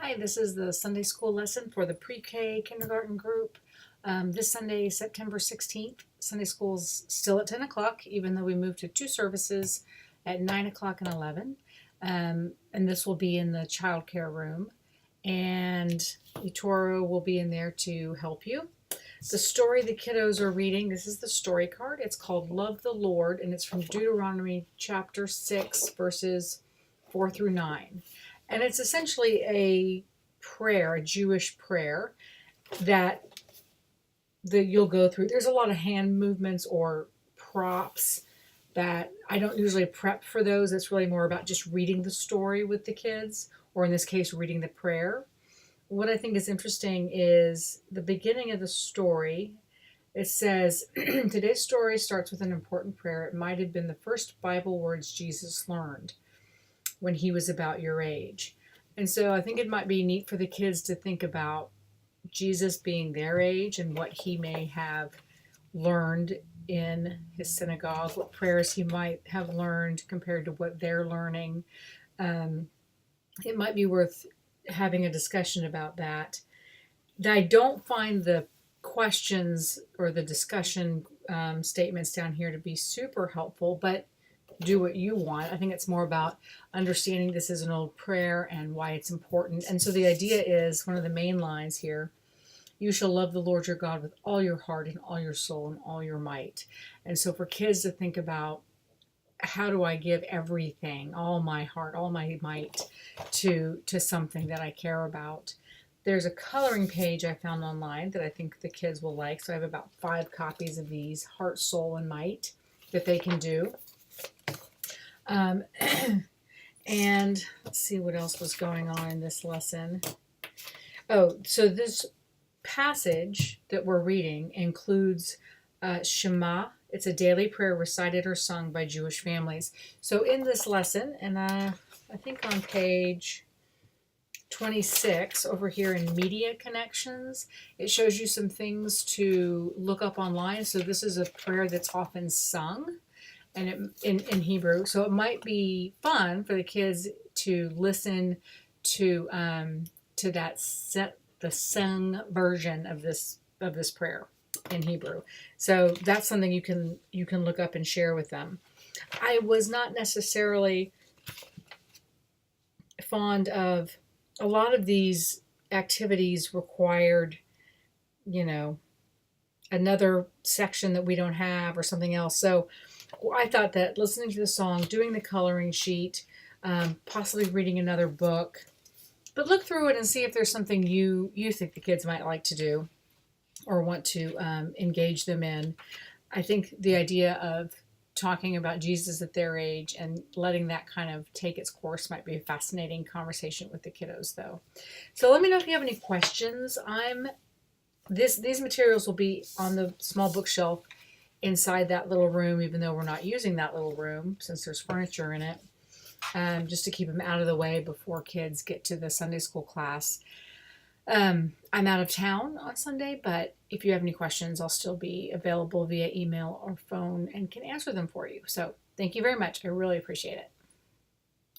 Hi, this is the Sunday school lesson for the pre-K kindergarten group. This Sunday, September 16th, Sunday school's still at 10 o'clock, even though we moved to two services at 9 o'clock and 11. And this will be in the child care room. And Etoro will be in there to help you. The story the kiddos are reading, this is the story card. It's called Love the Lord, and it's from Deuteronomy chapter 6, verses 4 through 9. And it's essentially a prayer, a Jewish prayer that you'll go through. There's a lot of hand movements or props that I don't usually prep for those. It's really more about just reading the story with the kids, or in this case, reading the prayer. What I think is interesting is the beginning of the story. It says, today's story starts with an important prayer. It might have been the first Bible words Jesus learned when he was about your age. And so I think it might be neat for the kids to think about Jesus being their age and what he may have learned in his synagogue, what prayers he might have learned compared to what they're learning. It might be worth having a discussion about that. I don't find the questions or the discussion statements down here to be super helpful, but do what you want. I think it's more about understanding this is an old prayer and why it's important. And so the idea is, one of the main lines here, you shall love the Lord your God with all your heart and all your soul and all your might. And so for kids to think about, how do I give everything, all my heart, all my might to something that I care about? There's a coloring page I found online that I think the kids will like. So I have about 5 copies of these, heart, soul, and might, that they can do. And let's see what else was going on in this lesson. Oh, so this passage that we're reading includes Shema. It's a daily prayer recited or sung by Jewish families. So in this lesson, and I think on page 26 over here in Media Connections, it shows you some things to look up online. So this is a prayer that's often sung and in Hebrew. So it might be fun for the kids to listen to the sung version of this prayer in Hebrew. So that's something you can look up and share with them. I was not necessarily fond of a lot of these activities required, another section that we don't have or something else. So I thought that listening to the song, doing the coloring sheet, possibly reading another book, but look through it and see if there's something you think the kids might like to do or want to engage them in. I think the idea of talking about Jesus at their age and letting that kind of take its course might be a fascinating conversation with the kiddos, though. So let me know if you have any questions. These materials will be on the small bookshelf inside that little room, even though we're not using that little room since there's furniture in it, just to keep them out of the way before kids get to the Sunday school class. I'm out of town on Sunday, but if you have any questions, I'll still be available via email or phone and can answer them for you. So thank you very much. I really appreciate it.